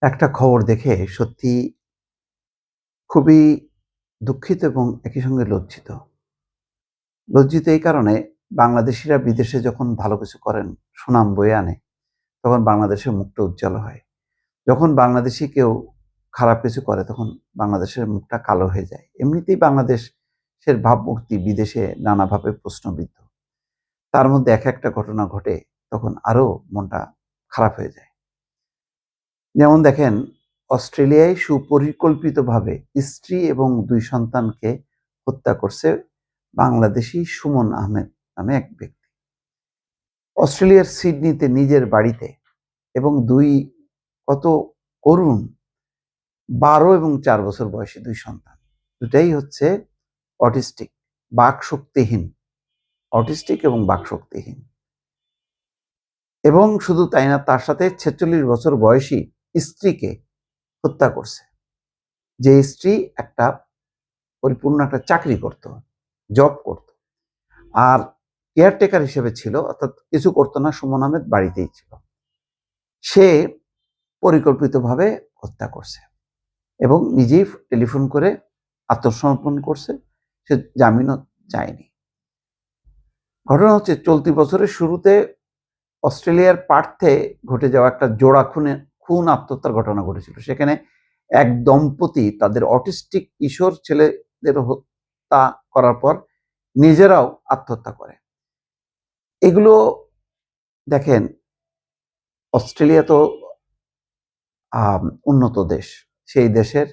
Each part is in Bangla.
একটা খবর দেখে সত্যি খুবই দুঃখিত এবং একই সঙ্গে লজ্জিত। লজ্জিত এই কারণে বাংলাদেশিরা বিদেশে যখন ভালো কিছু করেন, সুনাম বয়ে আনে, তখন বাংলাদেশের মুখটা উজ্জ্বল হয়। যখন বাংলাদেশি কেউ খারাপ কিছু করে তখন বাংলাদেশের মুখটা কালো হয়ে যায়। এমনিতেই বাংলাদেশের ভাবমূর্তি বিদেশে নানাভাবে প্রশ্নবিদ্ধ। তার মধ্যে একটা ঘটনা ঘটে তখন আরো মনটা খারাপ হয়ে যায়। যেমন দেখেন, অস্ট্রেলিয়ায় সুপরিকল্পিতভাবে স্ত্রী এবং ২ সন্তানকে হত্যা করছে বাংলাদেশি সুমন আহমেদ নামে এক ব্যক্তি। অস্ট্রেলিয়ার সিডনিতে নিজের বাড়িতে এবং ২ কত করুণ ১২ এবং ৪ বছর বয়সী ২ সন্তান। দুটাই হচ্ছে অটিস্টিক, বাকশক্তিহীন, অটিস্টিক এবং বাকশক্তিহীন। এবং শুধু তাই না, তার সাথে ৪৬ বছর বয়সী স্ত্রীকে হত্যা করছে। যে স্ত্রী পরিপূর্ণ একটা চাকরি করত, জব করত। আর কেয়ারটেকার হিসেবে ছিল, অর্থাৎ কিছু করতো না, সুমন আহমেদ বাড়িতেই ছিল। সে পরিকল্পিতভাবে হত্যা করছে এবং নিজেই টেলিফোন করে আত্মসমর্পণ করছে। সে জামিনও চায়নি। ঘটনা হচ্ছে চলতি বছরের শুরুতে অস্ট্রেলিয়ার পার্থে ঘটে যাওয়া একটা জোড়া খুন আত্মহত্যার ঘটনা ঘটেছিল। সেখানে এক দম্পতি তাদের অটিস্টিক কিশোর ছেলেদের হত্যা করার পর নিজেরাও আত্মহত্যা করে। এগুলো দেখেন, অস্ট্রেলিয়া তো উন্নত দেশ। সেই দেশের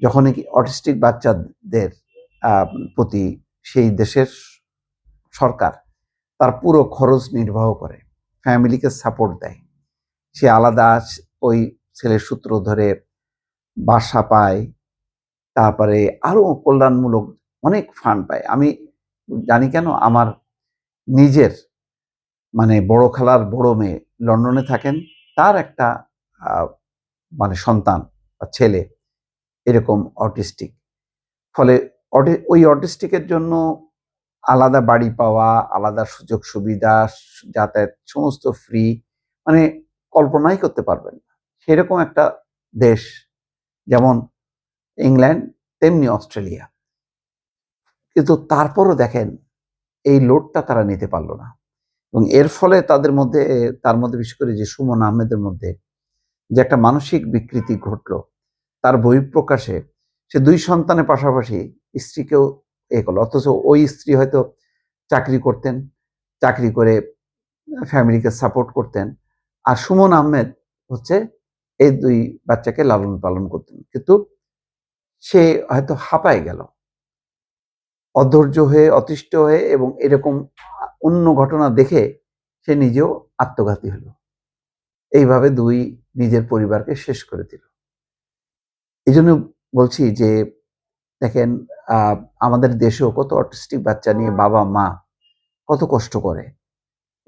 যখনই অটিস্টিক বাচ্চাদের প্রতি সেই দেশের সরকার তার পুরো খরচ নির্বাহ করে, ফ্যামিলিকে সাপোর্ট দেয়। সে আলাদা ওই ছেলের সূত্র ধরে বাসা পায়, তারপরে আরো কল্যাণমূলক অনেক ফান্ড পায়। আমি জানি কেন, আমার নিজের বড় খালার বড় মেয়ে লন্ডনে থাকেন, তার একটা সন্তান বা ছেলে এরকম অটিস্টিক। ফলে ওই অটিস্টিকের জন্য আলাদা বাড়ি পাওয়া, আলাদা সুযোগ সুবিধা, যাতায়াত সমস্ত ফ্রি, মানে কল্পনাই করতে পারবেন না। সেরকম একটা দেশ যেমন ইংল্যান্ড, তেমনি অস্ট্রেলিয়া। কিন্তু তারপরও দেখেন, এই লোডটা তারা নিতে পারল না এবং এর ফলে তার মধ্যে বিশেষ করে যে সুমন আহমেদের মধ্যে যে একটা মানসিক বিকৃতি ঘটলো, তার বহিঃপ্রকাশে সে ২ সন্তানের পাশাপাশি স্ত্রীকেও করলো। অথচ ওই স্ত্রী হয়তো চাকরি করতেন, চাকরি করে ফ্যামিলিকে সাপোর্ট করতেন। আর সুমন আহমেদ হচ্ছে এই ২ বাচ্চাকে লালন পালন করতেন। কিন্তু সে হয়তো হাঁপায় গেল, অধৈর্য হয়ে, অতিষ্ঠ হয়ে, এবং এরকম অন্য ঘটনা দেখে সে নিজেও আত্মঘাতী হলো। এইভাবে ২ নিজের পরিবারকে শেষ করে দিল। এজন্য বলছি যে দেখেন, আমাদের দেশেও কত অটিস্টিক বাচ্চা নিয়ে বাবা-মা কত কষ্ট করে।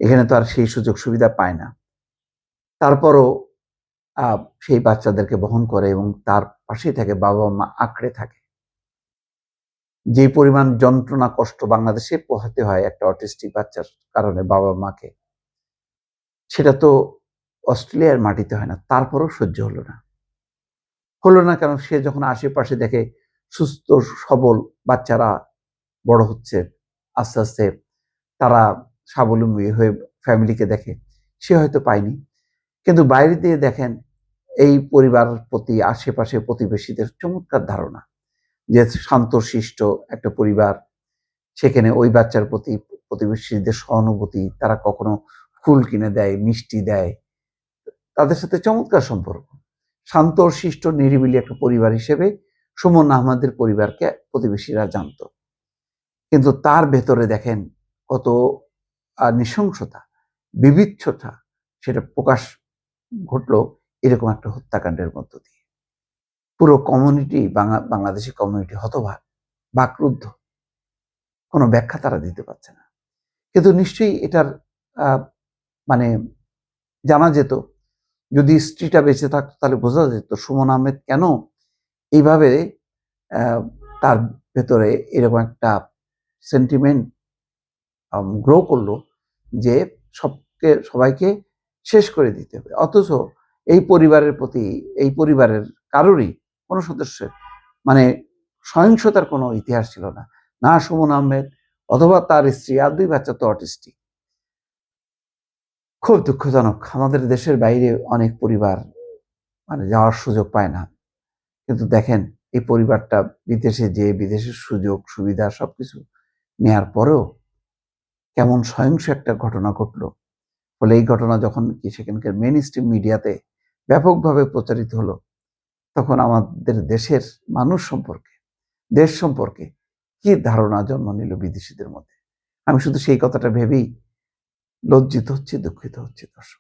এখানে তো আর সেই সুযোগ সুবিধা পায় না। তারপরও সেই বাচ্চাদেরকে বহন করে এবং তার পাশেই থাকে, বাবা-মা আঁকড়ে থাকে। যে পরিমাণ যন্ত্রণা কষ্ট বাংলাদেশে পোহাতে হয় একটা অটিস্টিক বাচ্চার কারণে বাবা-মাকে, সেটা তো অস্ট্রেলিয়ার মাটিতে হয় না। তারপরও সহ্য হলো না। হলো না কেন? সে যখন আশেপাশে দেখে সুস্থ সবল বাচ্চারা বড় হচ্ছে, আস্তে আস্তে তারা স্বাবলম্বী হয়ে ফ্যামিলিকে দেখে, সে হয়তো পায়নি। কিন্তু বাইরে দিয়ে দেখেন, এই পরিবারের প্রতি আশেপাশে প্রতিবেশীদের চমৎকার ধারণা যে শান্তশিষ্ট একটা পরিবার। সেখানে ওই বাচ্চার প্রতি প্রতিবেশীদের সহানুভূতি, তারা কখনো ফুল কিনে দেয়, মিষ্টি দেয়, তাদের সাথে চমৎকার সম্পর্ক। শান্ত শিষ্ট নিরিবিলি একটা পরিবার হিসেবে সুমন আহমেদের পরিবারকে প্রতিবেশীরা জানত। কিন্তু তার ভেতরে দেখেন কত নৃশংসতা, বিভৎসতা, সেটা প্রকাশ ঘটলো এরকম একটা হত্যাকাণ্ডের মধ্য দিয়ে। পুরো কমিউনিটি, বাংলাদেশি কমিউনিটি হতবাক, বাকরুদ্ধ। কোনো ব্যাখ্যা তারা দিতে পারছে না। কিন্তু নিশ্চয়ই এটার মানে জানা যেত, যদি স্ত্রীটা বেঁচে থাকতো তাহলে বোঝা যেত সুমন আহমেদ কেন এইভাবে তার ভেতরে এরকম একটা সেন্টিমেন্ট গ্রো করলো যে সবাইকে শেষ করে দিতে হবে। অথচ এই পরিবারের প্রতি, এই পরিবারের কারোরই কোনো সদস্যের মানে সহিংসতার কোনো ইতিহাস ছিল না। না সুমন আহমেদ অথবা তার স্ত্রী, আর 2 বাচ্চা তো অটিস্টিক। খুব দুঃখজনক। আমাদের দেশের বাইরে অনেক পরিবার মানে যাওয়ার সুযোগ পায় না। কিন্তু দেখেন এই পরিবারটা বিদেশে যেয়ে বিদেশের সুযোগ সুবিধা সবকিছু নেয়ার পরেও কেমন সহিংস একটা ঘটনা ঘটলো। ফলে এই ঘটনা যখন কি সেখানকার মেইনস্ট্রিম মিডিয়াতে ব্যাপকভাবে প্রচারিত হলো, তখন আমাদের দেশের মানুষ সম্পর্কে, দেশ সম্পর্কে কি ধারণা জন্ম নিল বিদেশিদের মধ্যে। আমি শুধু সেই কথাটা ভেবেই লজ্জিত হচ্ছি, দুঃখিত হচ্ছি দর্শক।